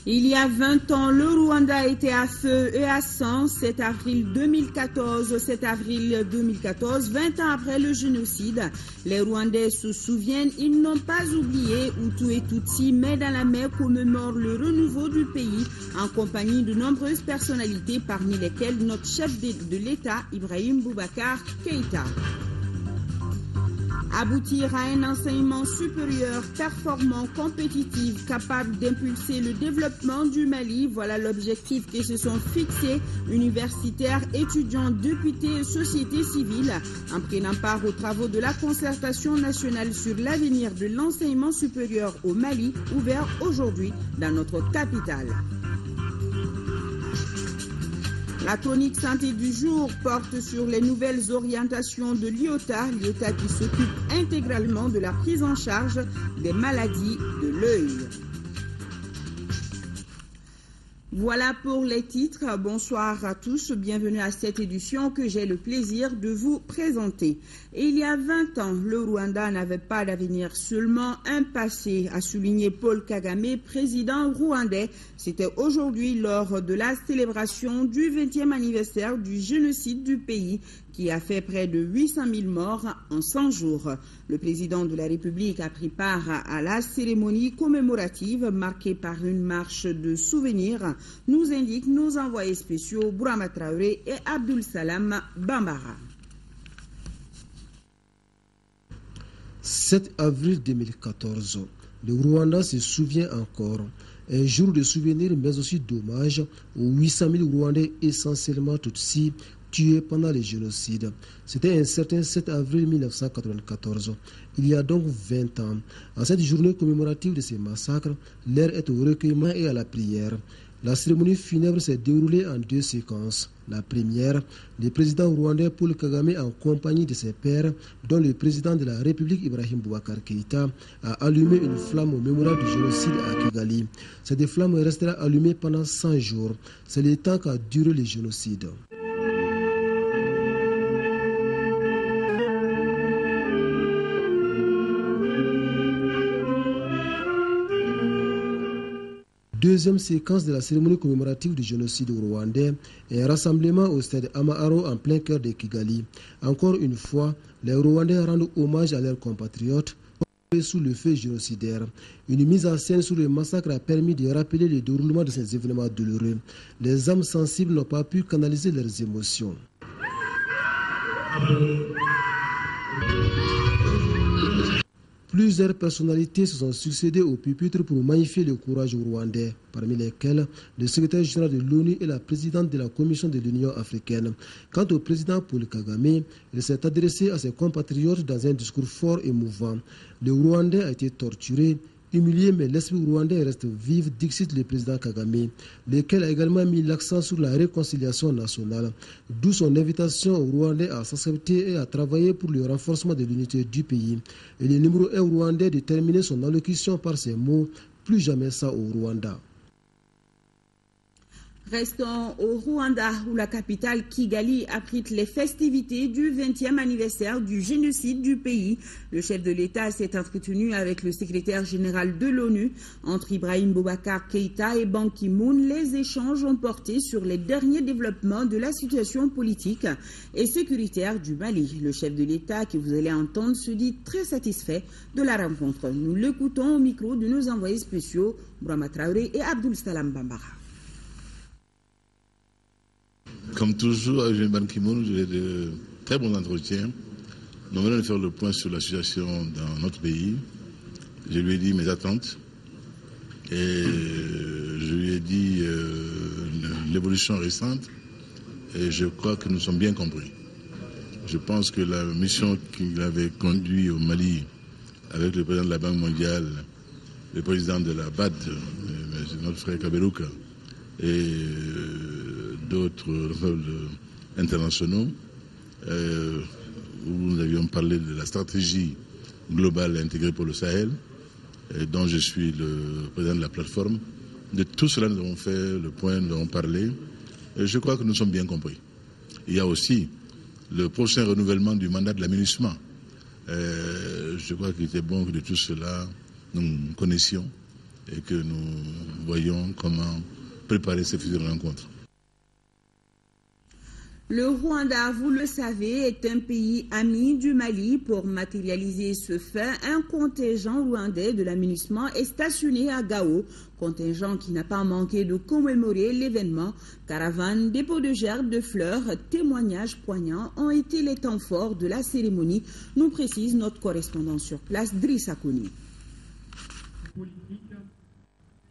Il y a 20 ans, le Rwanda était à feu et à sang. 7 avril 2014, 20 ans après le génocide. Les Rwandais se souviennent, ils n'ont pas oublié. Hutu et Tutsi, main dans la main, commémorent le renouveau du pays en compagnie de nombreuses personnalités, parmi lesquelles notre chef de l'État, Ibrahim Boubacar Keïta. Aboutir à un enseignement supérieur, performant, compétitif, capable d'impulser le développement du Mali. Voilà l'objectif que se sont fixés universitaires, étudiants, députés et sociétés civiles en prenant part aux travaux de la concertation nationale sur l'avenir de l'enseignement supérieur au Mali, ouvert aujourd'hui dans notre capitale. La chronique santé du jour porte sur les nouvelles orientations de l'IOTA, l'IOTA qui s'occupe intégralement de la prise en charge des maladies de l'œil. Voilà pour les titres. Bonsoir à tous. Bienvenue à cette édition que j'ai le plaisir de vous présenter. Et il y a 20 ans, le Rwanda n'avait pas d'avenir, seulement un passé, a souligné Paul Kagame, président rwandais. C'était aujourd'hui lors de la célébration du 20e anniversaire du génocide du pays qui a fait près de 800 000 morts en 100 jours. Le président de la République a pris part à la cérémonie commémorative marquée par une marche de souvenirs, nous indiquent nos envoyés spéciaux Bourama Traoré et Abdul Salam Bambara. 7 avril 2014, le Rwanda se souvient encore. Un jour de souvenir, mais aussi d'hommage aux 800 000 Rwandais, essentiellement Tutsis, tués pendant le génocide. C'était un certain 7 avril 1994. Il y a donc 20 ans. En cette journée commémorative de ces massacres, l'heure est au recueillement et à la prière. La cérémonie funèbre s'est déroulée en 2 séquences. La première, le président rwandais Paul Kagame en compagnie de ses pairs, dont le président de la République Ibrahim Boubacar Keïta, a allumé une flamme au mémorial du génocide à Kigali. Cette flamme restera allumée pendant 100 jours. C'est le temps qu'a duré le génocide. Deuxième séquence de la cérémonie commémorative du génocide rwandais, un rassemblement au stade Amaharo en plein cœur de Kigali. Encore une fois, les Rwandais rendent hommage à leurs compatriotes sous le feu génocidaire. Une mise en scène sur le massacre a permis de rappeler le déroulement de ces événements douloureux. Les âmes sensibles n'ont pas pu canaliser leurs émotions. Plusieurs personnalités se sont succédées au pupitre pour magnifier le courage rwandais, parmi lesquels le secrétaire général de l'ONU et la présidente de la Commission de l'Union africaine. Quant au président Paul Kagame, il s'est adressé à ses compatriotes dans un discours fort et émouvant. Le Rwandais a été torturé, humilié, mais l'esprit rwandais reste vif, dixit le président Kagame, lequel a également mis l'accent sur la réconciliation nationale, d'où son invitation aux Rwandais à s'accepter et à travailler pour le renforcement de l'unité du pays. Et le numéro 1 rwandais de terminer son allocution par ces mots, plus jamais ça au Rwanda. Restons au Rwanda, où la capitale Kigali abrite les festivités du 20e anniversaire du génocide du pays. Le chef de l'État s'est entretenu avec le secrétaire général de l'ONU. Entre Ibrahim Boubacar Keïta et Ban Ki-moon, les échanges ont porté sur les derniers développements de la situation politique et sécuritaire du Mali. Le chef de l'État, que vous allez entendre, se dit très satisfait de la rencontre. Nous l'écoutons au micro de nos envoyés spéciaux, Bourama Traoré et Abdul Salam Bambara. Comme toujours, avec Ban Ki-moon, j'ai de très bons entretiens. Nous venons de faire le point sur la situation dans notre pays. Je lui ai dit mes attentes et je lui ai dit l'évolution récente et je crois que nous sommes bien compris. Je pense que la mission qu'il avait conduite au Mali avec le président de la Banque mondiale, le président de la BAD, notre frère Kaberuka, et d'autres internationaux, où nous avions parlé de la stratégie globale intégrée pour le Sahel, dont je suis le président de la plateforme. De tout cela, nous avons fait le point, nous avons parlé, et je crois que nous sommes bien compris. Il y a aussi le prochain renouvellement du mandat de la MINUSMA. Je crois qu'il était bon que de tout cela, nous connaissions et que nous voyons comment préparer ces futures rencontres. Le Rwanda, vous le savez, est un pays ami du Mali. Pour matérialiser ce fait, un contingent rwandais de l'aménagement est stationné à Gao. Contingent qui n'a pas manqué de commémorer l'événement. Caravane, dépôt de gerbes, de fleurs, témoignages poignants ont été les temps forts de la cérémonie, nous précise notre correspondant sur place, Drissa Kouni.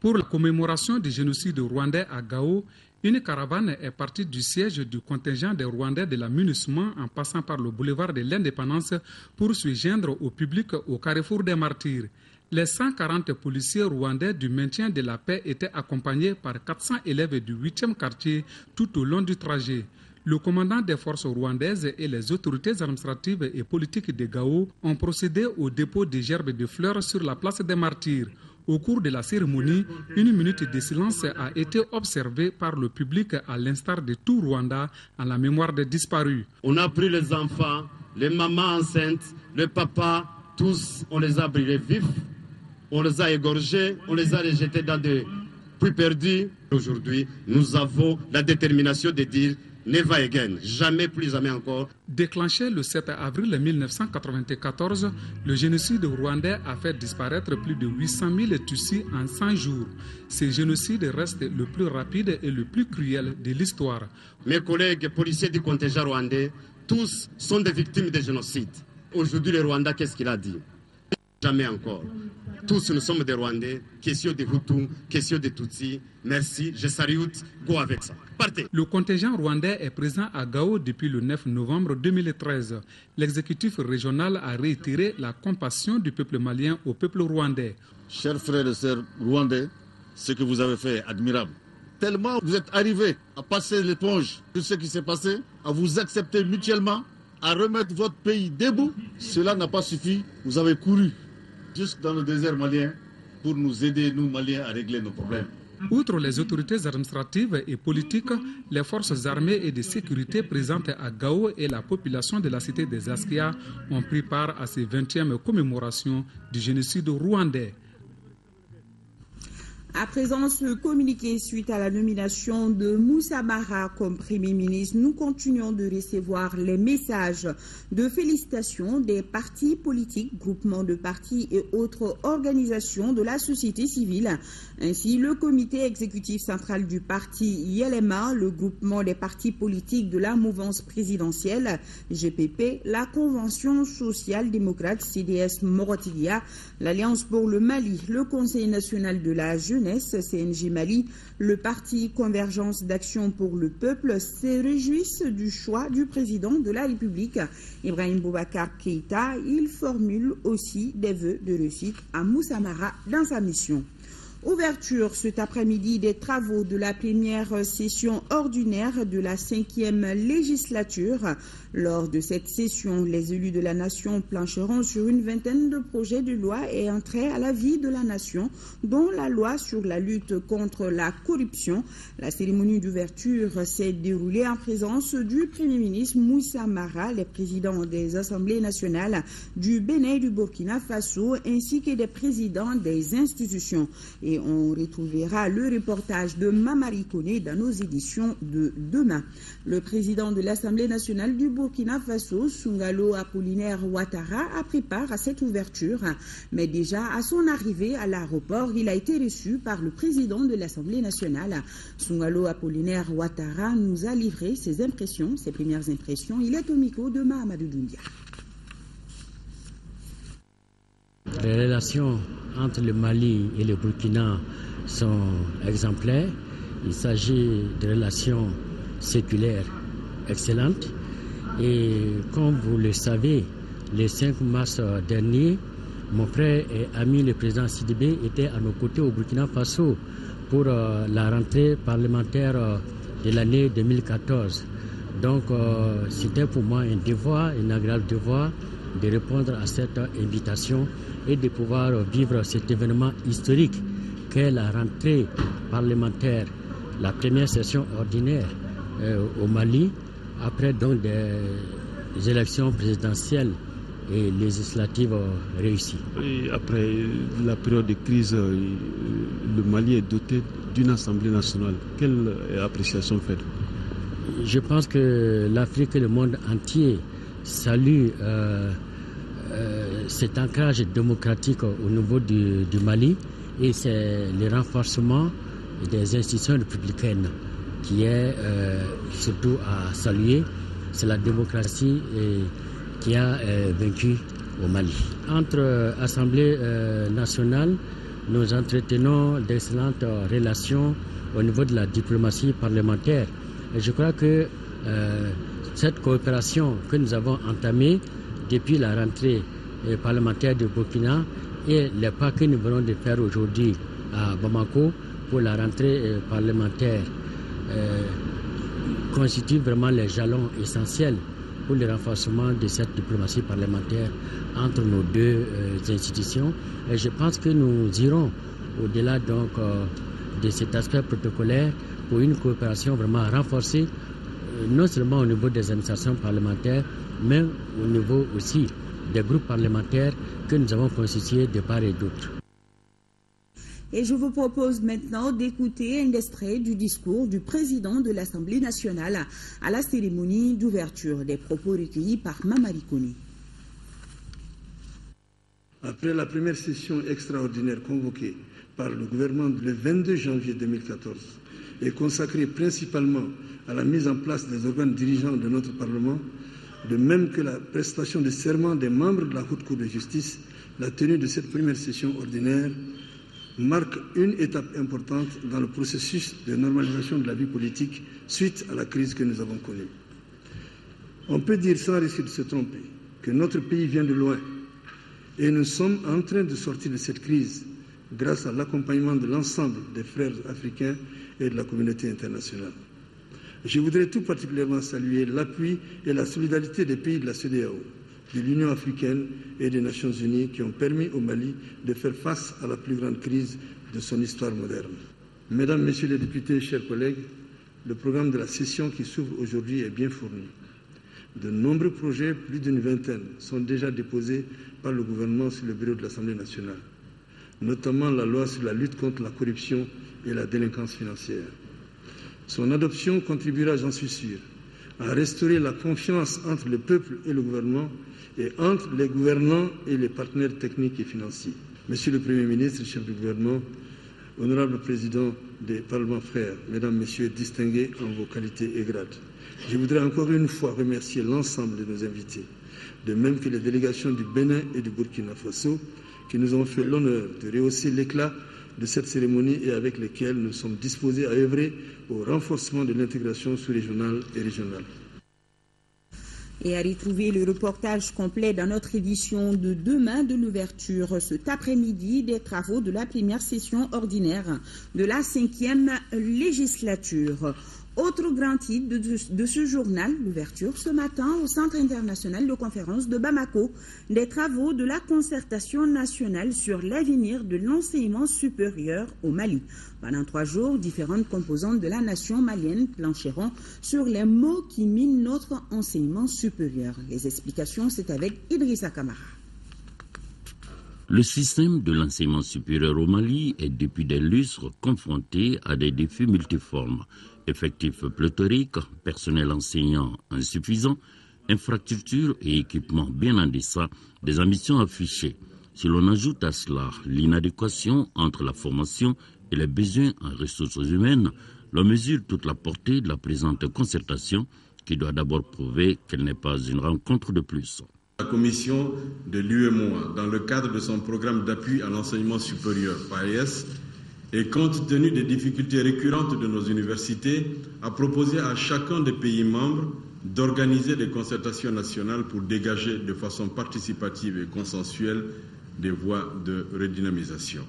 Pour la commémoration du génocide rwandais à Gao, une caravane est partie du siège du contingent des Rwandais de l'aménagement en passant par le boulevard de l'Indépendance pour se joindre au public au carrefour des Martyrs. Les 140 policiers rwandais du maintien de la paix étaient accompagnés par 400 élèves du 8e quartier tout au long du trajet. Le commandant des forces rwandaises et les autorités administratives et politiques de Gao ont procédé au dépôt des gerbes de fleurs sur la place des Martyrs. Au cours de la cérémonie, une minute de silence a été observée par le public à l'instar de tout Rwanda en la mémoire des disparus. On a pris les enfants, les mamans enceintes, le papa, tous, on les a brûlés vifs, on les a égorgés, on les a rejetés dans des puits perdus. Aujourd'hui, nous avons la détermination de dire never again, jamais plus jamais encore. Déclenché le 7 avril 1994, le génocide rwandais a fait disparaître plus de 800 000 Tutsis en 100 jours. Ce génocide reste le plus rapide et le plus cruel de l'histoire. Mes collègues policiers du contingent rwandais, tous sont des victimes de génocide. Aujourd'hui, le Rwanda, qu'est-ce qu'il a dit? Jamais encore. Tous nous sommes des Rwandais, question de Hutus, question de Tutsis. Merci, je salue, go avec ça. Partez. Le contingent rwandais est présent à Gao depuis le 9 novembre 2013. L'exécutif régional a réitéré la compassion du peuple malien au peuple rwandais. Chers frères et sœurs rwandais, ce que vous avez fait est admirable. Tellement vous êtes arrivés à passer l'éponge sur ce qui s'est passé, à vous accepter mutuellement, à remettre votre pays debout. Cela n'a pas suffi, vous avez couru jusque dans le désert malien pour nous aider, nous Maliens, à régler nos problèmes. Outre les autorités administratives et politiques, les forces armées et de sécurité présentes à Gao et la population de la cité des Askia ont pris part à ces 20e commémorations du génocide rwandais. À présent, ce communiqué suite à la nomination de Moussa Mara comme Premier ministre, nous continuons de recevoir les messages de félicitations des partis politiques, groupements de partis et autres organisations de la société civile. Ainsi, le comité exécutif central du parti YLMA, le groupement des partis politiques de la mouvance présidentielle GPP, la Convention social-démocrate CDS Morotigia, l'Alliance pour le Mali, le Conseil national de la jeunesse, CNJ Mali, le parti Convergence d'Action pour le Peuple se réjouissent du choix du président de la République, Ibrahim Boubacar Keïta. Il formule aussi des vœux de réussite à Moussa Mara dans sa mission. Ouverture cet après-midi des travaux de la première session ordinaire de la 5e législature. Lors de cette session, les élus de la nation plancheront sur une vingtaine de projets de loi et trait à la vie de la nation, dont la loi sur la lutte contre la corruption. La cérémonie d'ouverture s'est déroulée en présence du Premier ministre Moussa Mara, les présidents des assemblées nationales du Bénin et du Burkina Faso, ainsi que des présidents des institutions. Et on retrouvera le reportage de Mamari Kone dans nos éditions de demain. Le président de l'Assemblée nationale du Burkina Faso, Sungalo Apollinaire Ouattara, a pris part à cette ouverture. Mais déjà, à son arrivée à l'aéroport, il a été reçu par le président de l'Assemblée nationale. Sungalo Apollinaire Ouattara nous a livré ses impressions, ses premières impressions. Il est au micro de Mahamadou Doumbia. Les relations entre le Mali et le Burkina sont exemplaires. Il s'agit de relations séculaires excellentes. Et comme vous le savez, le 5 mars dernier, mon frère et ami le président Sidibé était à nos côtés au Burkina Faso pour la rentrée parlementaire de l'année 2014. Donc c'était pour moi un devoir, un agréable devoir de répondre à cette invitation et de pouvoir vivre cet événement historique qu'est la rentrée parlementaire, la première session ordinaire au Mali, après donc des élections présidentielles et législatives réussies. Et après la période de crise, le Mali est doté d'une Assemblée nationale. Quelle appréciation faites-vous? Je pense que l'Afrique et le monde entier saluent cet ancrage démocratique au niveau du Mali, et c'est le renforcement des institutions républicaines qui est surtout à saluer. C'est la démocratie qui a vaincu au Mali. Entre Assemblée nationale, nous entretenons d'excellentes relations au niveau de la diplomatie parlementaire. Et je crois que cette coopération que nous avons entamée depuis la rentrée parlementaire de Burkina et les pas que nous venons de faire aujourd'hui à Bamako pour la rentrée parlementaire constituent vraiment les jalons essentiels pour le renforcement de cette diplomatie parlementaire entre nos deux institutions. Et je pense que nous irons au-delà donc de cet aspect protocolaire pour une coopération vraiment renforcée, non seulement au niveau des administrations parlementaires, mais au niveau aussi des groupes parlementaires que nous avons constitués de part et d'autre. Et je vous propose maintenant d'écouter un extrait du discours du président de l'Assemblée nationale à la cérémonie d'ouverture, des propos recueillis par Mamadi Koni. Après la première session extraordinaire convoquée par le gouvernement le 22 janvier 2014 et consacrée principalement à la mise en place des organes dirigeants de notre Parlement, de même que la prestation de serment des membres de la Haute Cour de justice, la tenue de cette première session ordinaire marque une étape importante dans le processus de normalisation de la vie politique suite à la crise que nous avons connue. On peut dire sans risque de se tromper que notre pays vient de loin et nous sommes en train de sortir de cette crise grâce à l'accompagnement de l'ensemble des frères africains et de la communauté internationale. Je voudrais tout particulièrement saluer l'appui et la solidarité des pays de la CEDEAO, de l'Union africaine et des Nations unies qui ont permis au Mali de faire face à la plus grande crise de son histoire moderne. Mesdames, Messieurs les députés, chers collègues, le programme de la session qui s'ouvre aujourd'hui est bien fourni. De nombreux projets, plus d'une vingtaine, sont déjà déposés par le gouvernement sur le bureau de l'Assemblée nationale, notamment la loi sur la lutte contre la corruption et la délinquance financière. Son adoption contribuera, j'en suis sûr, à restaurer la confiance entre le peuple et le gouvernement et entre les gouvernants et les partenaires techniques et financiers. Monsieur le Premier ministre, chef du gouvernement, honorable président des parlements frères, mesdames, messieurs, distingués en vos qualités et grades, je voudrais encore une fois remercier l'ensemble de nos invités, de même que les délégations du Bénin et du Burkina Faso, qui nous ont fait l'honneur de rehausser l'éclat de cette cérémonie et avec lesquels nous sommes disposés à œuvrer au renforcement de l'intégration sous-régionale et régionale. Et à retrouver le reportage complet dans notre édition de demain de l'ouverture cet après-midi des travaux de la première session ordinaire de la 5e législature. Autre grand titre de ce journal, l'ouverture ce matin au Centre international de conférence de Bamako, des travaux de la concertation nationale sur l'avenir de l'enseignement supérieur au Mali. Pendant 3 jours, différentes composantes de la nation malienne plancheront sur les maux qui minent notre enseignement supérieur. Les explications, c'est avec Idrissa Kamara. Le système de l'enseignement supérieur au Mali est depuis des lustres confronté à des défis multiformes. Effectifs pléthoriques, personnel enseignant insuffisant, infrastructures et équipements bien en deçà des ambitions affichées. Si l'on ajoute à cela l'inadéquation entre la formation et les besoins en ressources humaines, l'on mesure toute la portée de la présente concertation qui doit d'abord prouver qu'elle n'est pas une rencontre de plus. La commission de l'UEMOA, dans le cadre de son programme d'appui à l'enseignement supérieur, PAES, et compte tenu des difficultés récurrentes de nos universités, a proposé à chacun des pays membres d'organiser des concertations nationales pour dégager de façon participative et consensuelle des voies de redynamisation.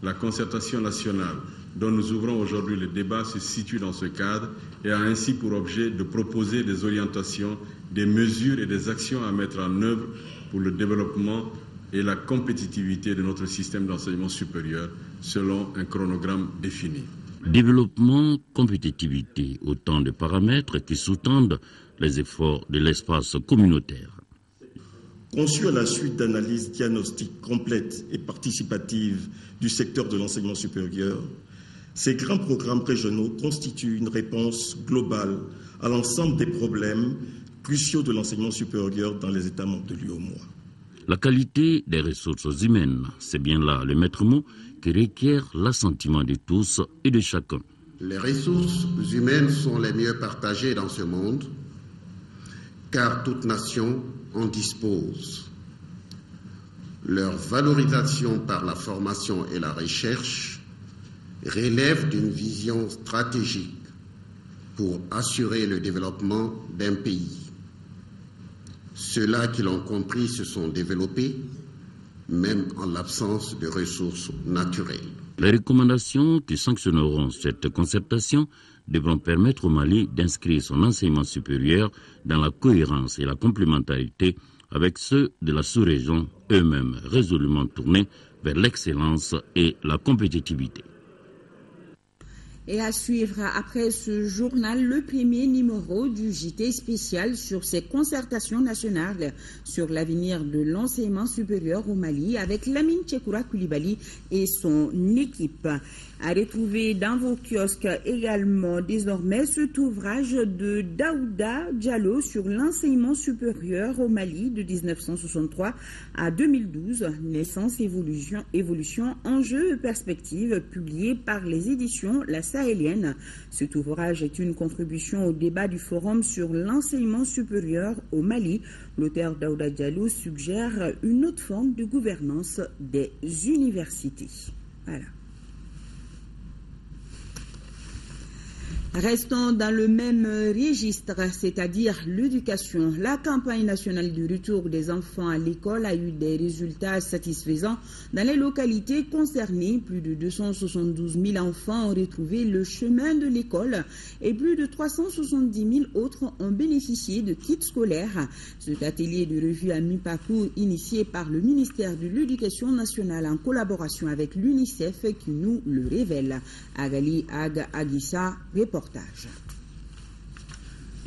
La concertation nationale dont nous ouvrons aujourd'hui le débat se situe dans ce cadre et a ainsi pour objet de proposer des orientations, des mesures et des actions à mettre en œuvre pour le développement et la compétitivité de notre système d'enseignement supérieur selon un chronogramme défini. Développement, compétitivité, autant de paramètres qui sous-tendent les efforts de l'espace communautaire. conçu à la suite d'analyses diagnostiques complètes et participatives du secteur de l'enseignement supérieur, ces grands programmes régionaux constituent une réponse globale à l'ensemble des problèmes cruciaux de l'enseignement supérieur dans les États membres de l'UEMOA. La qualité des ressources humaines, c'est bien là le maître mot qui requiert l'assentiment de tous et de chacun. Les ressources humaines sont les mieux partagées dans ce monde, car toute nation en dispose. Leur valorisation par la formation et la recherche relève d'une vision stratégique pour assurer le développement d'un pays. Ceux-là qui l'ont compris se sont développés, même en l'absence de ressources naturelles. Les recommandations qui sanctionneront cette concertation devront permettre au Mali d'inscrire son enseignement supérieur dans la cohérence et la complémentarité avec ceux de la sous-région, eux-mêmes résolument tournés vers l'excellence et la compétitivité. Et à suivre après ce journal, le premier numéro du JT spécial sur ces concertations nationales sur l'avenir de l'enseignement supérieur au Mali avec Lamine Tchekoura Koulibaly et son équipe. À retrouver dans vos kiosques également désormais cet ouvrage de Daouda Diallo sur l'enseignement supérieur au Mali de 1963 à 2012, naissance, évolution, enjeux et perspectives, publié par les éditions La Sahélienne. Cet ouvrage est une contribution au débat du forum sur l'enseignement supérieur au Mali. L'auteur Daouda Diallo suggère une autre forme de gouvernance des universités. Voilà. Restons dans le même registre, c'est-à-dire l'éducation. La campagne nationale du retour des enfants à l'école a eu des résultats satisfaisants. Dans les localités concernées, plus de 272 000 enfants ont retrouvé le chemin de l'école et plus de 370 000 autres ont bénéficié de kits scolaires. Cet atelier de revue à mi-parcours initié par le ministère de l'Éducation nationale en collaboration avec l'UNICEF qui nous le révèle. Agali Ag Agissa, reportage.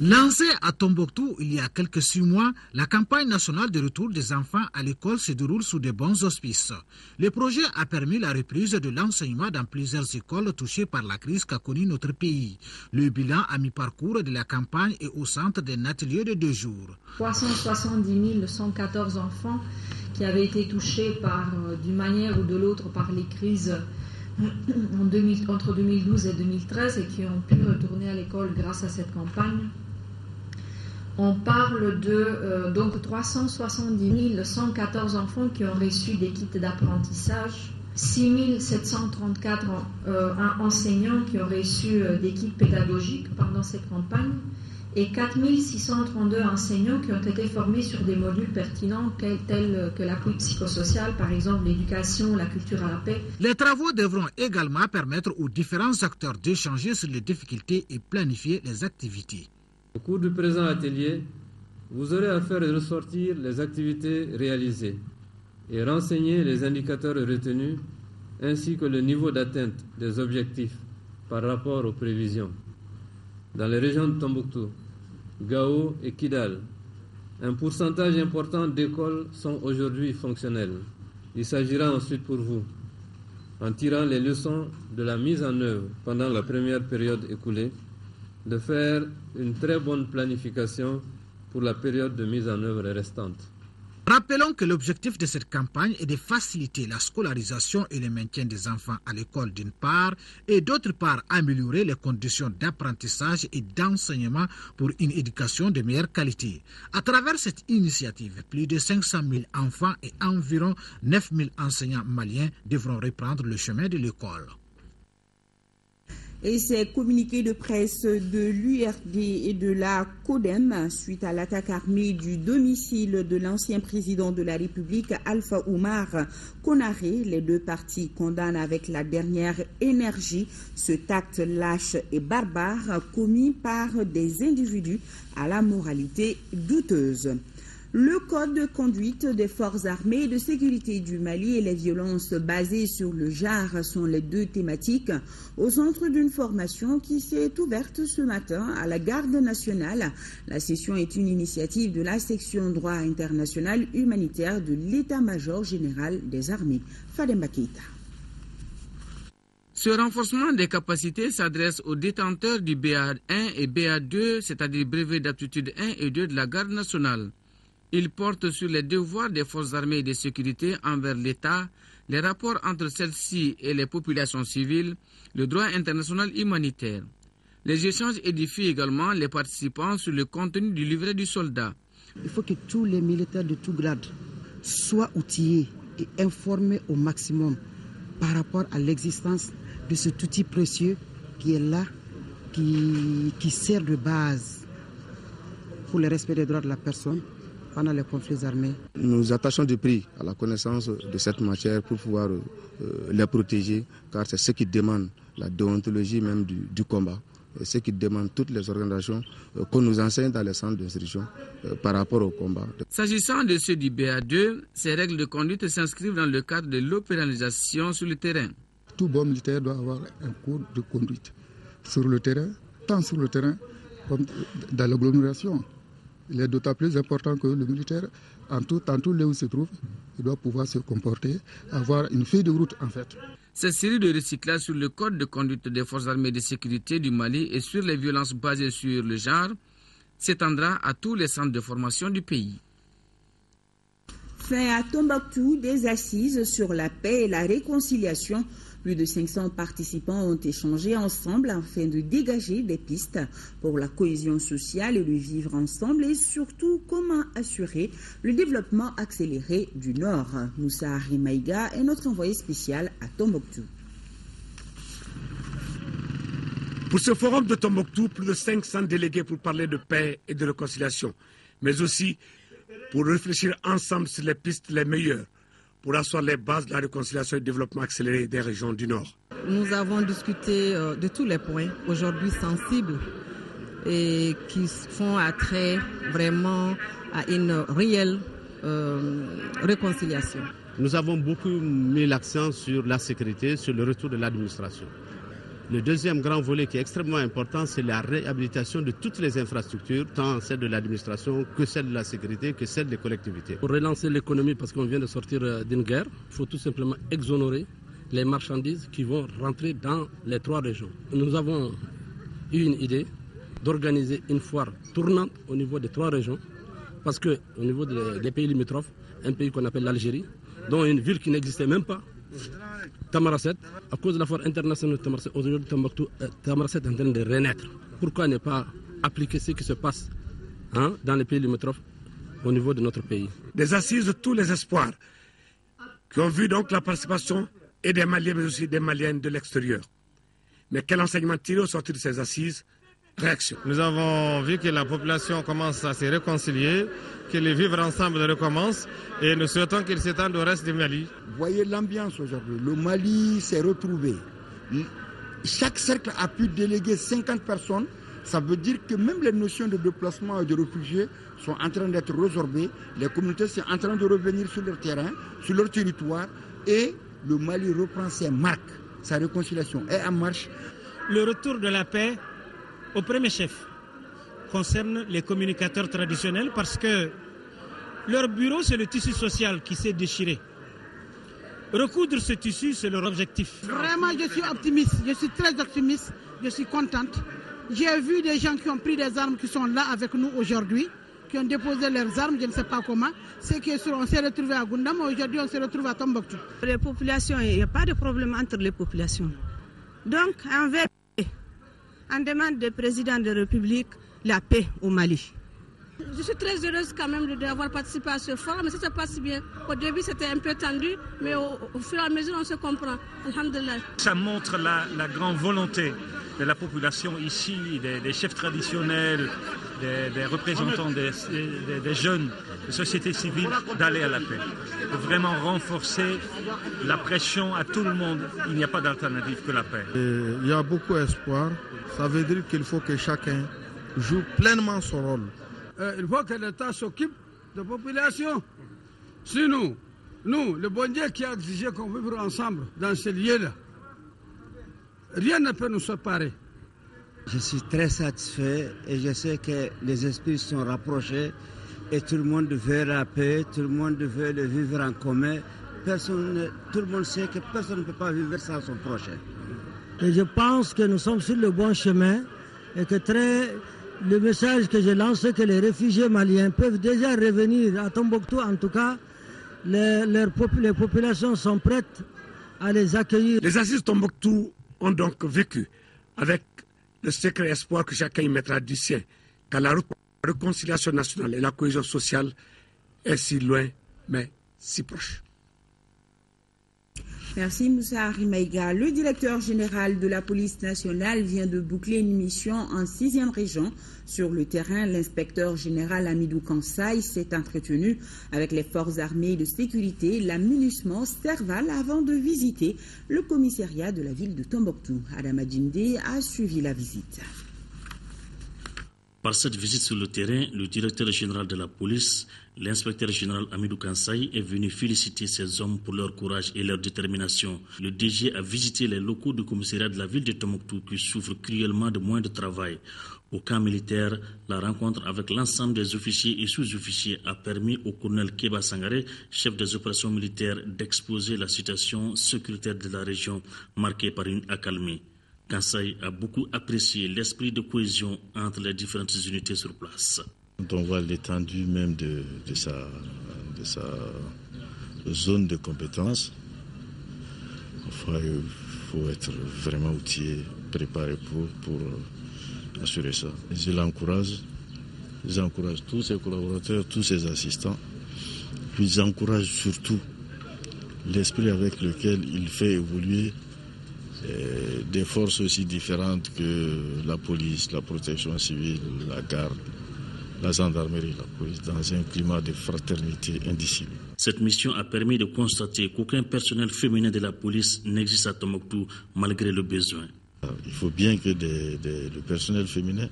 Lancée à Tombouctou il y a quelques 6 mois, la campagne nationale de retour des enfants à l'école se déroule sous de bons auspices. Le projet a permis la reprise de l'enseignement dans plusieurs écoles touchées par la crise qu'a connue notre pays. Le bilan à mi-parcours de la campagne est au centre d'un atelier de 2 jours. 370 114 enfants qui avaient été touchés d'une manière ou de l'autre par les crises entre 2012 et 2013 et qui ont pu retourner à l'école grâce à cette campagne. On parle de donc 370 114 enfants qui ont reçu des kits d'apprentissage, 6 734 enseignants qui ont reçu des kits pédagogiques pendant cette campagne et 4 632 enseignants qui ont été formés sur des modules pertinents tels que l'appui psychosocial, par exemple l'éducation, la culture à la paix. Les travaux devront également permettre aux différents acteurs d'échanger sur les difficultés et planifier les activités. Au cours du présent atelier, vous aurez à faire ressortir les activités réalisées et renseigner les indicateurs retenus ainsi que le niveau d'atteinte des objectifs par rapport aux prévisions. Dans les régions de Tombouctou, Gao et Kidal, un pourcentage important d'écoles sont aujourd'hui fonctionnelles. Il s'agira ensuite pour vous, en tirant les leçons de la mise en œuvre pendant la première période écoulée, de faire une très bonne planification pour la période de mise en œuvre restante. Rappelons que l'objectif de cette campagne est de faciliter la scolarisation et le maintien des enfants à l'école d'une part et d'autre part améliorer les conditions d'apprentissage et d'enseignement pour une éducation de meilleure qualité. À travers cette initiative, plus de 500 000 enfants et environ 9 000 enseignants maliens devront reprendre le chemin de l'école. Et ces communiqués de presse de l'URD et de la CODEM suite à l'attaque armée du domicile de l'ancien président de la République, Alpha Oumar Konaré, les deux parties condamnent avec la dernière énergie cet acte lâche et barbare commis par des individus à la moralité douteuse. Le code de conduite des forces armées et de sécurité du Mali et les violences basées sur le genre sont les deux thématiques au centre d'une formation qui s'est ouverte ce matin à la Garde nationale. La session est une initiative de la section droit international humanitaire de l'état-major général des armées. Fademba Keita. Ce renforcement des capacités s'adresse aux détenteurs du BA1 et BA2, c'est-à-dire brevet d'aptitude 1 et 2 de la Garde nationale. Il porte sur les devoirs des forces armées et de sécurité envers l'État, les rapports entre celles-ci et les populations civiles, le droit international humanitaire. Les échanges édifient également les participants sur le contenu du livret du soldat. Il faut que tous les militaires de tout grade soient outillés et informés au maximum par rapport à l'existence de cet outil précieux qui est là, qui sert de base pour le respect des droits de la personne pendant les conflits armés. Nous attachons du prix à la connaissance de cette matière pour pouvoir les protéger, car c'est ce qui demande la déontologie même du combat. Et ce qui demande toutes les organisations qu'on nous enseigne dans les centres d'instruction par rapport au combat. S'agissant de ceux du BA2, ces règles de conduite s'inscrivent dans le cadre de l'opéralisation sur le terrain. Tout bon militaire doit avoir un cours de conduite sur le terrain, tant sur le terrain comme dans l'agglomération. Il est d'autant plus important que le militaire, en tout lieu où il se trouve, il doit pouvoir se comporter, avoir une feuille de route en fait. Cette série de recyclage sur le code de conduite des forces armées de sécurité du Mali et sur les violences basées sur le genre s'étendra à tous les centres de formation du pays. Fin à Tombouctou des assises sur la paix et la réconciliation. Plus de 500 participants ont échangé ensemble afin de dégager des pistes pour la cohésion sociale et le vivre ensemble et surtout comment assurer le développement accéléré du Nord. Moussa Arimaïga est notre envoyé spécial à Tombouctou. Pour ce forum de Tombouctou, plus de 500 délégués pour parler de paix et de réconciliation, mais aussi pour réfléchir ensemble sur les pistes les meilleures pour asseoir les bases de la réconciliation et du développement accéléré des régions du Nord. Nous avons discuté de tous les points aujourd'hui sensibles et qui font attrait vraiment à une réelle réconciliation. Nous avons beaucoup mis l'accent sur la sécurité, sur le retour de l'administration. Le deuxième grand volet qui est extrêmement important, c'est la réhabilitation de toutes les infrastructures, tant celles de l'administration que celles de la sécurité, que celles des collectivités. Pour relancer l'économie, parce qu'on vient de sortir d'une guerre, il faut tout simplement exonérer les marchandises qui vont rentrer dans les 3 régions. Nous avons eu une idée d'organiser une foire tournante au niveau des 3 régions, parce qu'au niveau des pays limitrophes, un pays qu'on appelle l'Algérie, dont une ville qui n'existait même pas, Tamaracet, à cause de la foire internationale de Tamaracet, aujourd'hui Tamaracet est en train de renaître. Pourquoi ne pas appliquer ce qui se passe dans les pays limitrophes au niveau de notre pays? Des assises de tous les espoirs qui ont vu donc la participation et des Maliens mais aussi des Maliennes de l'extérieur. Mais quel enseignement tirer au sortir de ces assises? Réaction. Nous avons vu que la population commence à se réconcilier, que les vivre ensemble recommence et nous souhaitons qu'il s'étende au reste du Mali. Vous voyez l'ambiance aujourd'hui. Le Mali s'est retrouvé. Chaque cercle a pu déléguer 50 personnes. Ça veut dire que même les notions de déplacement et de réfugiés sont en train d'être résorbées. Les communautés sont en train de revenir sur leur terrain, sur leur territoire. Et le Mali reprend ses marques. Sa réconciliation est en marche. Le retour de la paix, au premier chef, concerne les communicateurs traditionnels parce que leur bureau, c'est le tissu social qui s'est déchiré. Recoudre ce tissu, c'est leur objectif. Vraiment, je suis optimiste, je suis très optimiste, je suis contente. J'ai vu des gens qui ont pris des armes qui sont là avec nous aujourd'hui, qui ont déposé leurs armes, je ne sais pas comment. C'est qu'on s'est retrouvés à Goundam, aujourd'hui on se retrouve à Tombouctou. Les populations, il n'y a pas de problème entre les populations. Donc, on demande du président de la République la paix au Mali. Je suis très heureuse quand même d'avoir participé à ce forum, mais ça se passe bien. Au début, c'était un peu tendu, mais au fur et à mesure, on se comprend. Alhamdulillah. Ça montre la grande volonté de la population ici, des chefs traditionnels, des représentants des jeunes, de société civile, d'aller à la paix. De vraiment renforcer la pression à tout le monde. Il n'y a pas d'alternative que la paix. Il y a beaucoup d'espoir. Ça veut dire qu'il faut que chacun joue pleinement son rôle. Il faut que l'État s'occupe de population. Sinon, nous, le bon Dieu qui a exigé qu'on vive ensemble dans ce lieu-là, rien ne peut nous séparer. Je suis très satisfait et je sais que les esprits sont rapprochés et tout le monde veut la paix, tout le monde veut le vivre en commun. Tout le monde sait que personne ne peut pas vivre sans son prochain. Et je pense que nous sommes sur le bon chemin et que le message que je lance, c'est que les réfugiés maliens peuvent déjà revenir à Tombouctou. En tout cas, les populations sont prêtes à les accueillir. Les assises Tombouctou ont donc vécu avec le secret espoir que chacun y mettra du sien, car la réconciliation nationale et la cohésion sociale est si loin, mais si proche. Merci Moussa Rimaïga. Le directeur général de la police nationale vient de boucler une mission en 6e région. Sur le terrain, l'inspecteur général Amidou Kansaï s'est entretenu avec les forces armées de sécurité, la MINUSMA Serval, avant de visiter le commissariat de la ville de Tombouctou. Adama Djindé a suivi la visite. Par cette visite sur le terrain, le directeur général de la police, l'inspecteur général Amidou Kansaï, est venu féliciter ces hommes pour leur courage et leur détermination. Le DG a visité les locaux du commissariat de la ville de Tombouctou qui souffrent cruellement de moins de travail. Au camp militaire, la rencontre avec l'ensemble des officiers et sous-officiers a permis au colonel Keba Sangaré, chef des opérations militaires, d'exposer la situation sécuritaire de la région marquée par une accalmie. Kansaï a beaucoup apprécié l'esprit de cohésion entre les différentes unités sur place. Quand on voit l'étendue même de sa zone de compétence, enfin, il faut être vraiment outillé, préparé pour assurer ça. J'encourage tous ses collaborateurs, tous ses assistants, puis j'encourage surtout l'esprit avec lequel il fait évoluer des forces aussi différentes que la police, la protection civile, la garde, la gendarmerie, la police, dans un climat de fraternité indicible. Cette mission a permis de constater qu'aucun personnel féminin de la police n'existe à Tombouctou malgré le besoin. Il faut bien que le personnel féminin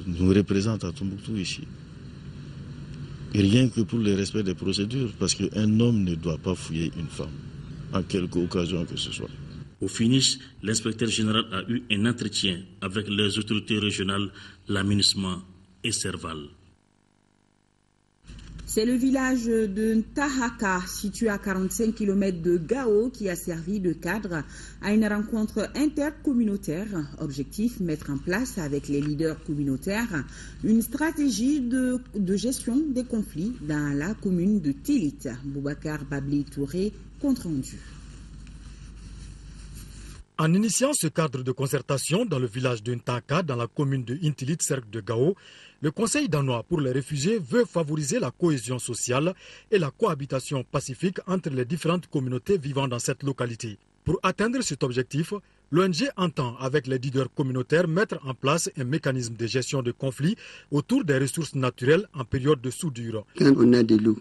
nous représente à Tombouctou ici. Et rien que pour le respect des procédures, parce qu'un homme ne doit pas fouiller une femme, en quelque occasion que ce soit. Au finish, l'inspecteur général a eu un entretien avec les autorités régionales, la MINUSMA et Serval. C'est le village de Ntahaka, situé à 45 km de Gao, qui a servi de cadre à une rencontre intercommunautaire. Objectif, mettre en place avec les leaders communautaires une stratégie de gestion des conflits dans la commune de Tilit. Boubacar Babli Touré, compte rendu. En initiant ce cadre de concertation dans le village de Ntaka, dans la commune de Intilit, cercle de Gao, le Conseil danois pour les réfugiés veut favoriser la cohésion sociale et la cohabitation pacifique entre les différentes communautés vivant dans cette localité. Pour atteindre cet objectif, l'ONG entend, avec les leaders communautaires, mettre en place un mécanisme de gestion de conflits autour des ressources naturelles en période de soudure. Quand on a des loups,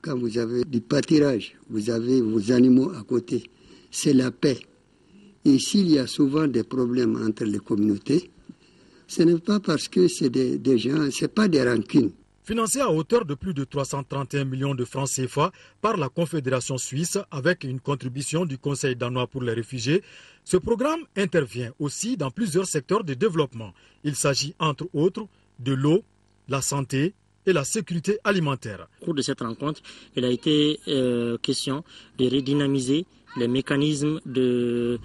quand vous avez du pâturage, vous avez vos animaux à côté, c'est la paix. Et s'il y a souvent des problèmes entre les communautés, ce n'est pas parce que c'est des gens, ce n'est pas des rancunes. Financé à hauteur de plus de 331 millions de francs CFA par la Confédération suisse avec une contribution du Conseil danois pour les réfugiés, ce programme intervient aussi dans plusieurs secteurs de développement. Il s'agit entre autres de l'eau, la santé et la sécurité alimentaire. Au cours de cette rencontre, il a été question de redynamiser les mécanismes de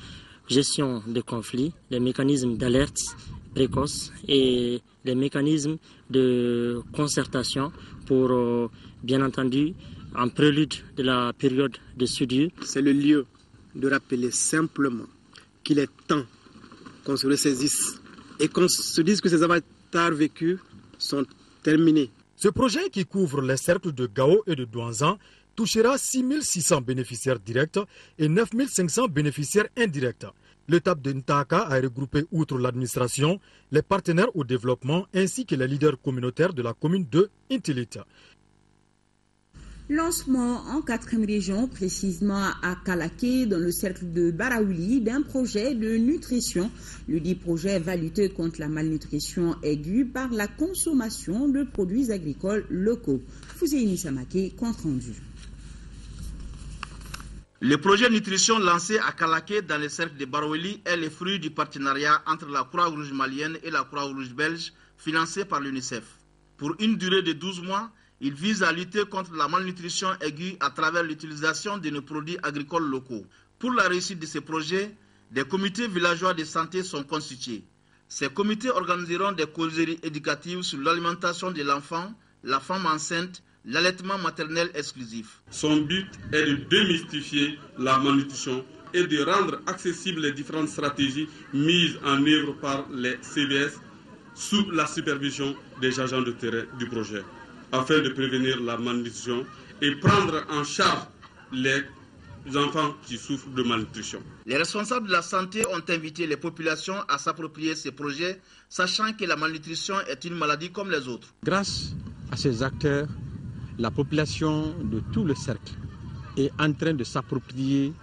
gestion des conflits, les mécanismes d'alerte précoce et les mécanismes de concertation pour, bien entendu, en prélude de la période de soudure. C'est le lieu de rappeler simplement qu'il est temps qu'on se ressaisisse et qu'on se dise que ces avatars vécus sont terminés. Ce projet qui couvre les cercles de Gao et de Douanzan touchera 6 600 bénéficiaires directs et 9 500 bénéficiaires indirects. L'étape de Ntaka a regroupé, outre l'administration, les partenaires au développement ainsi que les leaders communautaires de la commune de Intilit. Lancement en 4e région, précisément à Kalaké, dans le cercle de Baraouli, d'un projet de nutrition. Le dit projet va lutter contre la malnutrition aiguë par la consommation de produits agricoles locaux. Fouséini Samake, compte rendu. Le projet nutrition lancé à Kalaké dans le cercle de Baraouli est le fruit du partenariat entre la Croix-Rouge malienne et la Croix-Rouge belge, financé par l'UNICEF. Pour une durée de 12 mois, il vise à lutter contre la malnutrition aiguë à travers l'utilisation de nos produits agricoles locaux. Pour la réussite de ce projet, des comités villageois de santé sont constitués. Ces comités organiseront des causeries éducatives sur l'alimentation de l'enfant, la femme enceinte, l'allaitement maternel exclusif. Son but est de démystifier la malnutrition et de rendre accessibles les différentes stratégies mises en œuvre par les CVS sous la supervision des agents de terrain du projet, afin de prévenir la malnutrition et prendre en charge les enfants qui souffrent de malnutrition. Les responsables de la santé ont invité les populations à s'approprier ces projets, sachant que la malnutrition est une maladie comme les autres. Grâce à ces acteurs, la population de tout le cercle est en train de s'approprier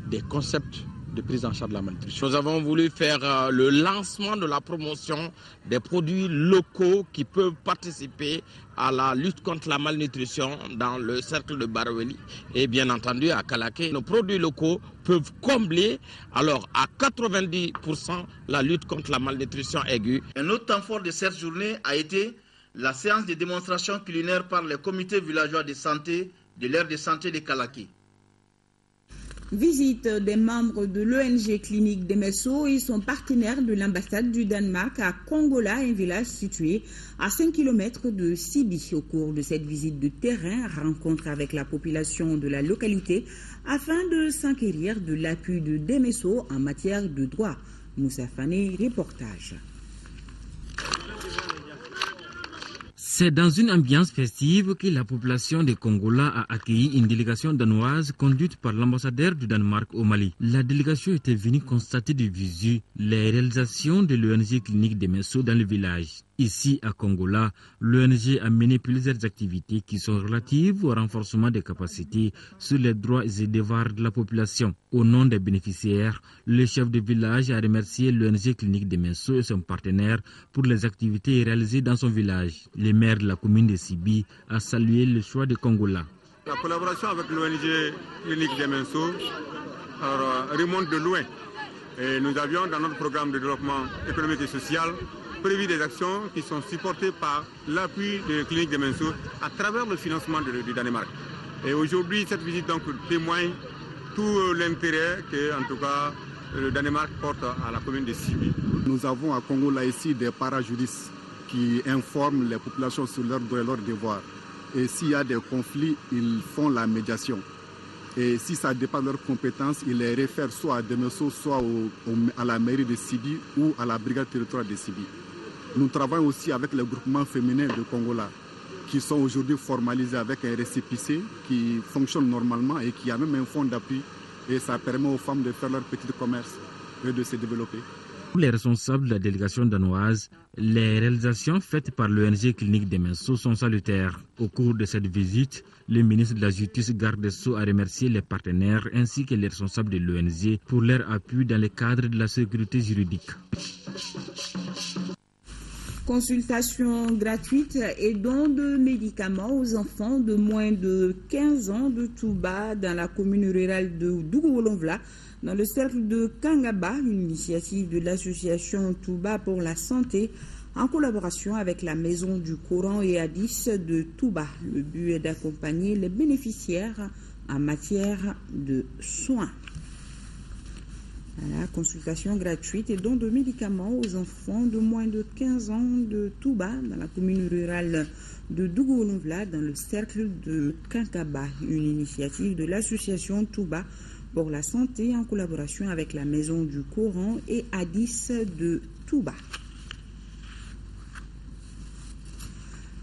des concepts de prise en charge de la malnutrition. Nous avons voulu faire le lancement de la promotion des produits locaux qui peuvent participer à la lutte contre la malnutrition dans le cercle de Baraouli et bien entendu à Kalaké. Nos produits locaux peuvent combler alors à 90% la lutte contre la malnutrition aiguë. Un autre temps fort de cette journée a été la séance de démonstration culinaire par les comités villageois de santé de l'aire de santé de Kalaké. Visite des membres de l'ONG Clinique d'Emesso et son partenaire de l'ambassade du Danemark à Kongola, un village situé à 5 km de Sibi. Au cours de cette visite de terrain, rencontre avec la population de la localité afin de s'enquérir de l'appui de Demesso en matière de droit. Moussa Fane, reportage. C'est dans une ambiance festive que la population de Kongola a accueilli une délégation danoise conduite par l'ambassadeur du Danemark au Mali. La délégation était venue constater de visu les réalisations de l'ONG Clinique d'Emesso dans le village. Ici à Kongola, l'ONG a mené plusieurs activités qui sont relatives au renforcement des capacités sur les droits et devoirs de la population. Au nom des bénéficiaires, le chef de village a remercié l'ONG Clinique d'Emesso et son partenaire pour les activités réalisées dans son village. Le maire de la commune de Sibi a salué le choix de Kongola. La collaboration avec l'ONG Clinique d'Emesso remonte de loin. Et nous avions dans notre programme de développement économique et social prévu des actions qui sont supportées par l'appui de la Clinique d'Emesso à travers le financement du Danemark. Et aujourd'hui, cette visite donc témoigne tout l'intérêt que, en tout cas, le Danemark porte à la commune de Sibi. Nous avons à Kongola ici des parajuristes qui informent les populations sur leurs droits et leurs devoirs. Et s'il y a des conflits, ils font la médiation. Et si ça dépasse leurs compétences, ils les réfèrent soit à Demesso, soit à la mairie de Sibi ou à la brigade territoriale de Sibi. Nous travaillons aussi avec les groupements féminins de Kongola qui sont aujourd'hui formalisés avec un récépissé qui fonctionne normalement et qui a même un fonds d'appui. Et ça permet aux femmes de faire leur petit commerce et de se développer. Pour les responsables de la délégation danoise, les réalisations faites par l'ONG Clinique d'Emesso sont salutaires. Au cours de cette visite, le ministre de la Justice, garde des Sceaux, a remercié les partenaires ainsi que les responsables de l'ONG pour leur appui dans le cadre de la sécurité juridique. Consultation gratuite et don de médicaments aux enfants de moins de 15 ans de Touba dans la commune rurale de Dougou-Olonvla, dans le cercle de Kangaba, une initiative de l'association Touba pour la santé en collaboration avec la Maison du Coran et Hadith de Touba. Le but est d'accompagner les bénéficiaires en matière de soins. Voilà, consultation gratuite et don de médicaments aux enfants de moins de 15 ans de Touba dans la commune rurale de Dougou-Olonvla dans le cercle de Kankaba, une initiative de l'association Touba pour la santé en collaboration avec la Maison du Coran et Hadith de Touba.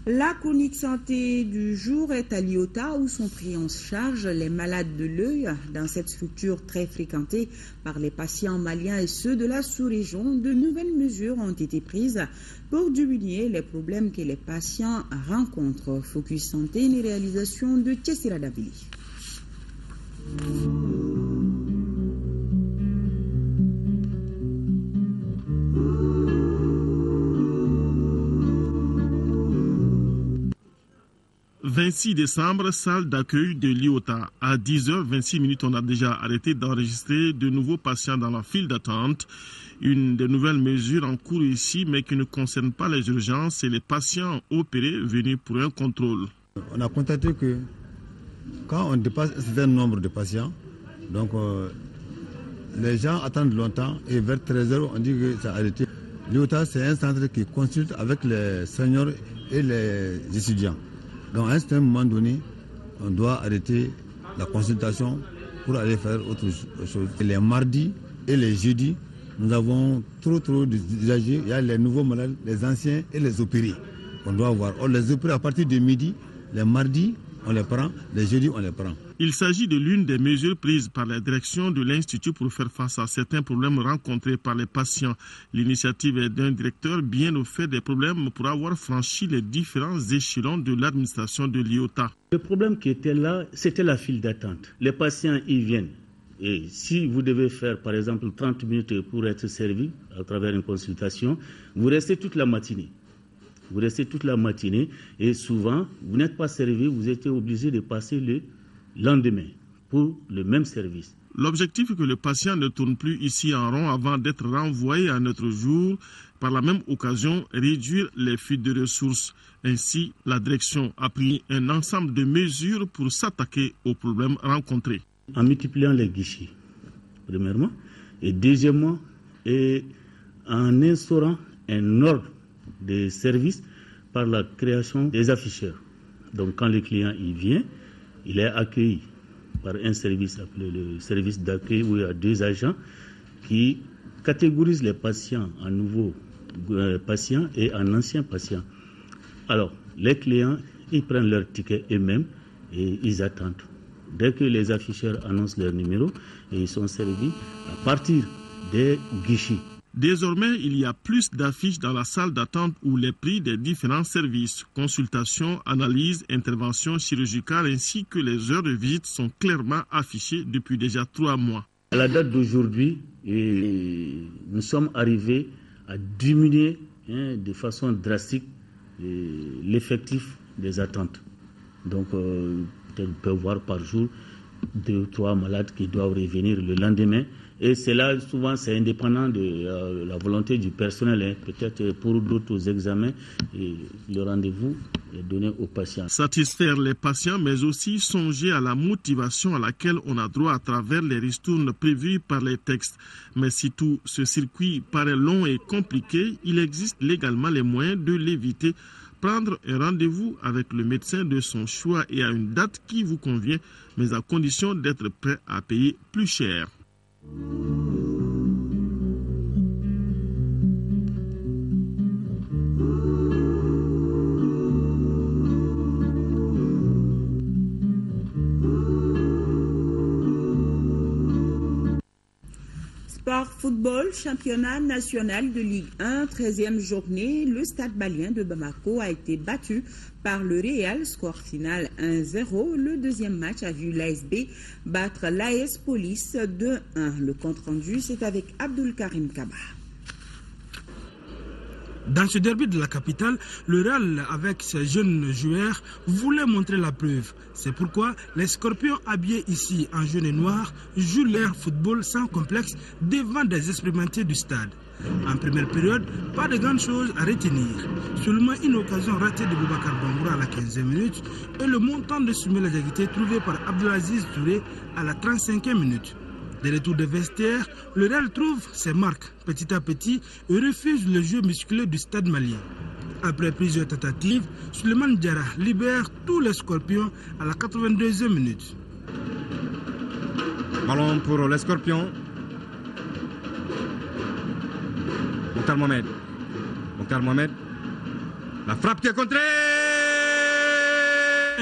La chronique santé du jour est à Liota où sont pris en charge les malades de l'œil. Dans cette structure très fréquentée par les patients maliens et ceux de la sous-région, de nouvelles mesures ont été prises pour diminuer les problèmes que les patients rencontrent. Focus Santé, une réalisation de Tchessira Davili. « 26 décembre, salle d'accueil de Liota. À 10h26, on a déjà arrêté d'enregistrer de nouveaux patients dans la file d'attente. Une des nouvelles mesures en cours ici, mais qui ne concerne pas les urgences et les patients opérés venus pour un contrôle. On a constaté que quand on dépasse un certain nombre de patients, donc les gens attendent longtemps et vers 13h, on dit que ça a arrêté. Liota, c'est un centre qui consulte avec les seniors et les étudiants. Donc à un certain moment donné, on doit arrêter la consultation pour aller faire autre chose. Et les mardis et les jeudis, nous avons trop d'usagers. Il y a les nouveaux malades, les anciens et les opérés. On doit voir. Or, les opérés à partir de midi, les mardis, on les prend, les jeudis, on les prend. Il s'agit de l'une des mesures prises par la direction de l'Institut pour faire face à certains problèmes rencontrés par les patients. L'initiative est d'un directeur bien au fait des problèmes pour avoir franchi les différents échelons de l'administration de Liota. Le problème qui était là, c'était la file d'attente. Les patients y viennent. Et si vous devez faire, par exemple, 30 minutes pour être servi à travers une consultation, vous restez toute la matinée. Vous restez toute la matinée et souvent, vous n'êtes pas servi, vous êtes obligé de passer le lendemain pour le même service. L'objectif est que le patient ne tourne plus ici en rond avant d'être renvoyé à un autre jour. Par la même occasion, réduire les fuites de ressources. Ainsi, la direction a pris un ensemble de mesures pour s'attaquer aux problèmes rencontrés. En multipliant les guichets, premièrement, et deuxièmement, et en instaurant un ordre de service par la création des afficheurs. Donc quand le client y vient, il est accueilli par un service appelé le service d'accueil où il y a 2 agents qui catégorisent les patients en nouveaux patients et en anciens patients. Alors, les clients, ils prennent leur ticket eux-mêmes et ils attendent. Dès que les afficheurs annoncent leur numéro, et ils sont servis à partir des guichets. Désormais, il y a plus d'affiches dans la salle d'attente où les prix des différents services, consultations, analyses, interventions chirurgicales ainsi que les heures de visite sont clairement affichées depuis déjà 3 mois. À la date d'aujourd'hui, nous sommes arrivés à diminuer de façon drastique l'effectif des attentes. Donc, on peut voir par jour 2 ou 3 malades qui doivent revenir le lendemain. Et c'est là, souvent, c'est indépendant de la volonté du personnel. Peut-être pour d'autres examens, le rendez-vous est donné aux patients. Satisfaire les patients, mais aussi songer à la motivation à laquelle on a droit à travers les ristournes prévues par les textes. Mais si tout ce circuit paraît long et compliqué, il existe légalement les moyens de l'éviter. Prendre un rendez-vous avec le médecin de son choix et à une date qui vous convient, mais à condition d'être prêt à payer plus cher. Sport football, championnat national de Ligue 1, 13e journée, le Stade malien de Bamako a été battu par le Real, score final 1-0. Le deuxième match a vu l'ASB battre l'AS Police 2-1. Le compte-rendu, c'est avec Abdul Karim Kaba. Dans ce derby de la capitale, le Real, avec ses jeunes joueurs, voulait montrer la preuve. C'est pourquoi les Scorpions habillés ici en jaune et noir jouent leur football sans complexe devant des expérimentés du stade. En première période, pas de grandes choses à retenir. Seulement une occasion ratée de Boubacar Bangoura à la 15e minute et le montant de Soumela Diakité trouvé par Abdelaziz Touré à la 35e minute. Des retours de vestiaire, le Real trouve ses marques petit à petit et refuse le jeu musclé du stade malien. Après plusieurs tentatives, Suleiman Diarra libère tous les Scorpions à la 82e minute. Ballon pour les Scorpions. Mokhtar Mohamed. La frappe qui est contrée.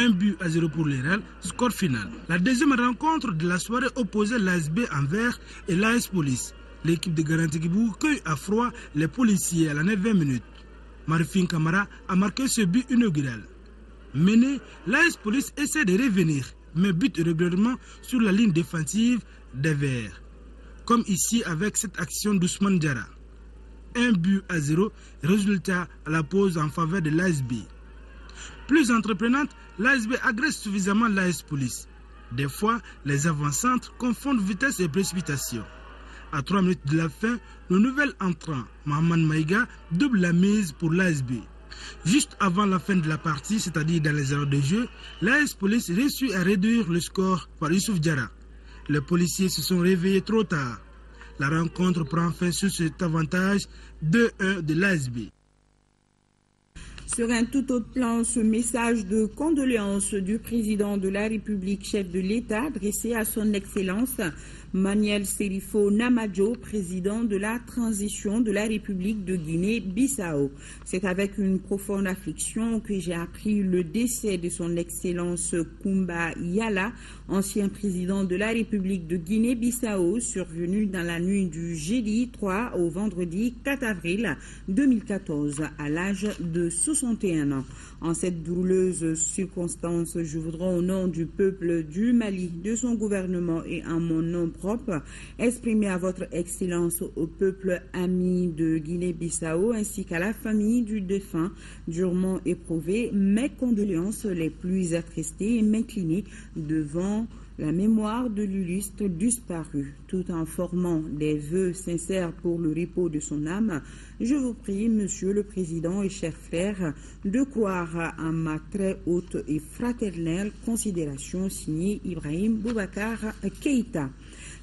1-0 pour les Real, score final. La deuxième rencontre de la soirée opposait l'ASB Anvers et l'AS Police. L'équipe de Garantigibou cueille à froid les policiers à la 9e minute. Marfin Kamara a marqué ce but inaugural. Mené, l'AS Police essaie de revenir, mais bute régulièrement sur la ligne défensive des Verts. Comme ici avec cette action d'Ousmane Diarra. 1-0, résultat à la pause en faveur de l'ASB. Plus entreprenante, l'ASB agresse suffisamment l'AS Police. Des fois, les avant-centres confondent vitesse et précipitation. À 3 minutes de la fin, le nouvel entrant, Mohamed Maïga, double la mise pour l'ASB. Juste avant la fin de la partie, c'est-à-dire dans les heures de jeu, l'AS Police réussit à réduire le score par Youssouf Diarra. Les policiers se sont réveillés trop tard. La rencontre prend fin sur cet avantage 2-1 de l'ASB. Sur un tout autre plan, ce message de condoléances du président de la République, chef de l'État, adressé à son Excellence Manuel Serifo Namadjo, président de la transition de la République de Guinée-Bissau. C'est avec une profonde affliction que j'ai appris le décès de son Excellence Koumba Yala, ancien président de la République de Guinée-Bissau, survenu dans la nuit du jeudi 3 au vendredi 4 avril 2014, à l'âge de 61 ans. En cette douloureuse circonstance, je voudrais au nom du peuple du Mali, de son gouvernement et en mon nom propre, exprimer à votre Excellence, au peuple ami de Guinée-Bissau ainsi qu'à la famille du défunt durement éprouvé, mes condoléances les plus attristées et m'incliner devant la mémoire de l'illustre disparu, tout en formant des vœux sincères pour le repos de son âme. Je vous prie, Monsieur le Président et chers frères, de croire en ma très haute et fraternelle considération, signée Ibrahim Boubacar Keïta.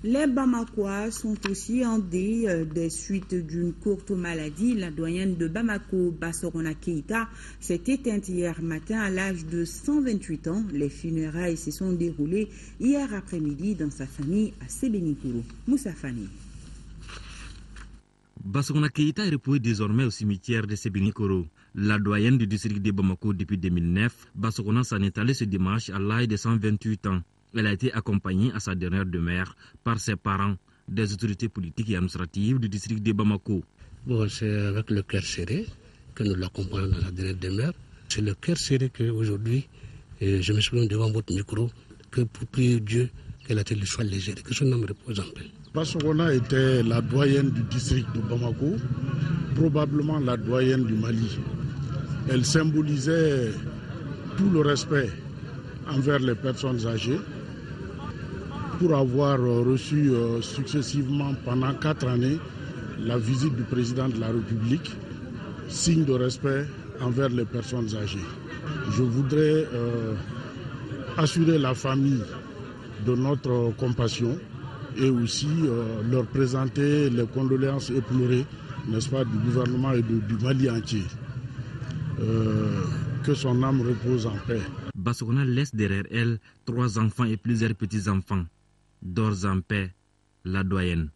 Les Bamakois sont aussi en deuil des suites d'une courte maladie. La doyenne de Bamako, Bassorona Keïta, s'est éteinte hier matin à l'âge de 128 ans. Les funérailles se sont déroulées hier après-midi dans sa famille à Sébenikoro. Moussa Fani. Bassorona Keïta est reposée désormais au cimetière de Sébenikoro. La doyenne du district de Bamako depuis 2009, Bassorona s'en est allée ce dimanche à l'âge de 128 ans. Elle a été accompagnée à sa dernière demeure par ses parents, des autorités politiques et administratives du district de Bamako. Bon, c'est avec le cœur serré que nous l'accompagnons dans sa dernière demeure. C'est le cœur serré qu'aujourd'hui, je m'exprime devant votre micro, que pour prier Dieu que la terre lui soit légère et que son âme repose en paix. Bassorona était la doyenne du district de Bamako, probablement la doyenne du Mali. Elle symbolisait tout le respect envers les personnes âgées, pour avoir reçu successivement pendant 4 années la visite du président de la République, signe de respect envers les personnes âgées. Je voudrais assurer la famille de notre compassion et aussi leur présenter les condoléances éplorées, n'est-ce pas, du gouvernement et du Mali entier. Que son âme repose en paix. Bassorona laisse derrière elle 3 enfants et plusieurs petits-enfants. Dors en paix, la doyenne.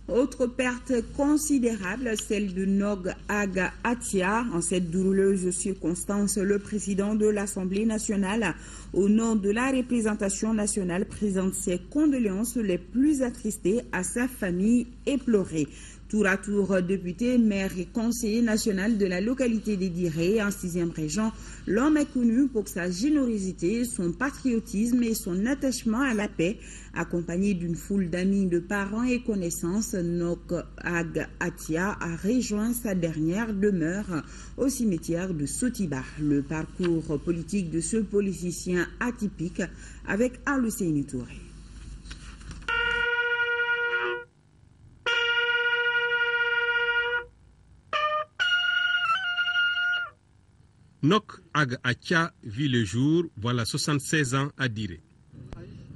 Autre perte considérable, celle de Nog Aga Atia. En cette douloureuse circonstance, le président de l'Assemblée nationale, au nom de la représentation nationale, présente ses condoléances les plus attristées à sa famille éplorée. Tour à tour député, maire et conseiller national de la localité des Diré en 6e région, l'homme est connu pour sa générosité, son patriotisme et son attachement à la paix. Accompagné d'une foule d'amis, de parents et connaissances, Nok Ag Atia a rejoint sa dernière demeure au cimetière de Sotiba. Le parcours politique de ce politicien atypique avec Aluseyni Touré. Nok Ag Atia vit le jour, voilà 76 ans à Diré.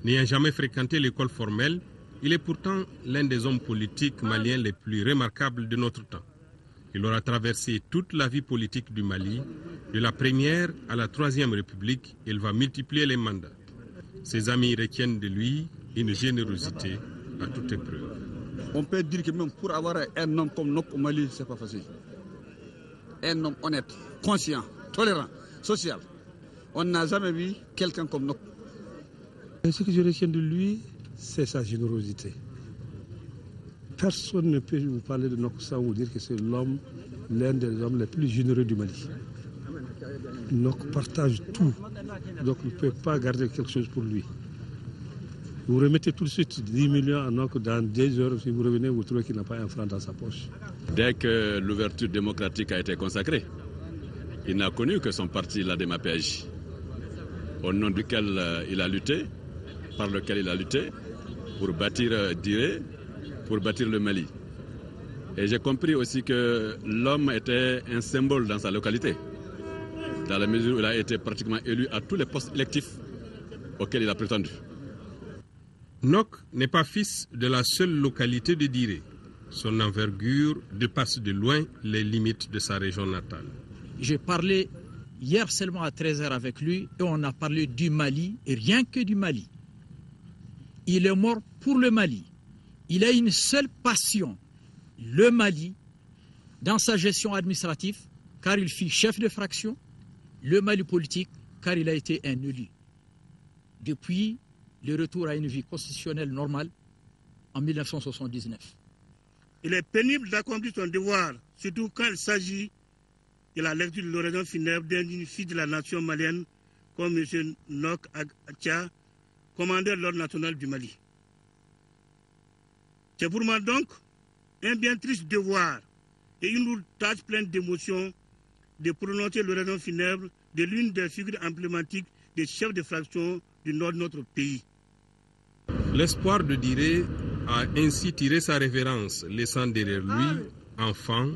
N'ayant jamais fréquenté l'école formelle, il est pourtant l'un des hommes politiques maliens les plus remarquables de notre temps. Il aura traversé toute la vie politique du Mali, de la première à la 3e République. Il va multiplier les mandats. Ses amis retiennent de lui une générosité à toute épreuve. On peut dire que même pour avoir un homme comme Nok au Mali, ce n'est pas facile. Un homme honnête, conscient, tolérant, social. On n'a jamais vu quelqu'un comme Nok. Ce que je retiens de lui, c'est sa générosité. Personne ne peut vous parler de Nok sans vous dire que c'est l'un des hommes les plus généreux du Mali. Nok partage tout, donc il ne peut pas garder quelque chose pour lui. Vous remettez tout de suite 10 millions à Nok dans 2 heures, si vous revenez, vous trouvez qu'il n'a pas un franc dans sa poche. Dès que l'ouverture démocratique a été consacrée, il n'a connu que son parti, l'ADEMA-PAJ, au nom duquel il a lutté, par lequel il a lutté, pour bâtir Diré, pour bâtir le Mali. Et j'ai compris aussi que l'homme était un symbole dans sa localité, dans la mesure où il a été pratiquement élu à tous les postes électifs auxquels il a prétendu. Nok n'est pas fils de la seule localité de Diré. Son envergure dépasse de loin les limites de sa région natale. J'ai parlé hier seulement à 13h avec lui et on a parlé du Mali et rien que du Mali. Il est mort pour le Mali. Il a une seule passion, le Mali, dans sa gestion administrative, car il fut chef de fraction, le Mali politique, car il a été un élu. Depuis le retour à une vie constitutionnelle normale en 1979. Il est pénible d'accomplir son devoir, surtout quand il s'agit de la lecture de l'oraison funèbre d'une fille de la nation malienne comme M. Nok Acha, commandeur de l'ordre national du Mali. C'est pour moi donc un bien triste devoir et une lourde tâche pleine d'émotions de prononcer l'oraison funèbre de l'une des figures emblématiques des chefs de fraction du nord de notre pays. L'espoir de Diré a ainsi tiré sa révérence, laissant derrière lui enfants,